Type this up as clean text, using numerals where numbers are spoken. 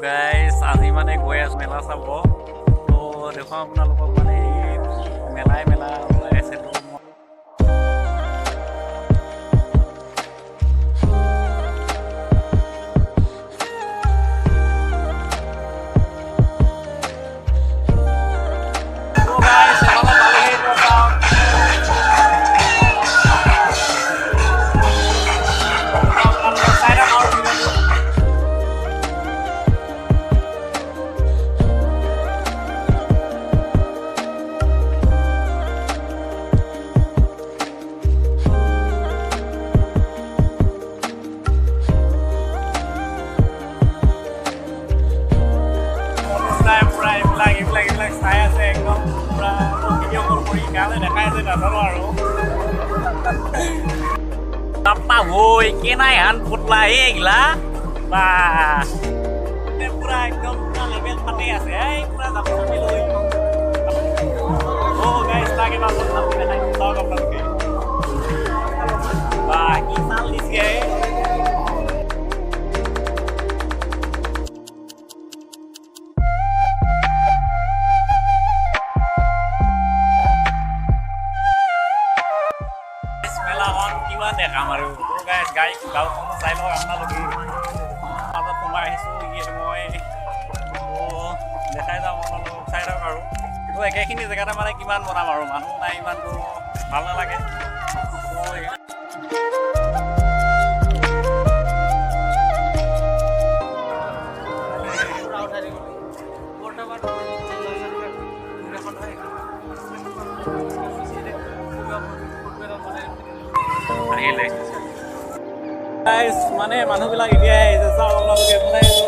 guys আজি মানে গৈ আছোঁ মেলা চাব তো দেখুৱাম আপোনালোকক মানে মেলা ওলাই আছে তো এইবিলাক চাই আছে একদম পুৰা ভিডিঅ' কল কৰি গালে দেখাই আছে নাজানো আৰু তাপা হৈ কেনাইহান ফুটলা এইগিলা বা পুৰা একদম পুৰা লেভেল ফাটি আছে এই পুৰা যাব লৈ গাইজ তাকে মাজত দেখাই চাওক আপোনালোকে বা কি চাল দিছে কিমান দেখাম আৰু গাঁওখন চাই লওক আপোনালোকে মাজত সোমাই আহিছোঁ মই দেখাই যাম আপোনালোকক চাই লওক আৰু তো একেখিনি জেগাতে মানে কিমান বনাম আৰু মানুহ নাই ইমানটো ভাল নালাগে আহিলে মানে মানুহবিলাক এতিয়াই আহিছে চাওক আপোনালোকে মানে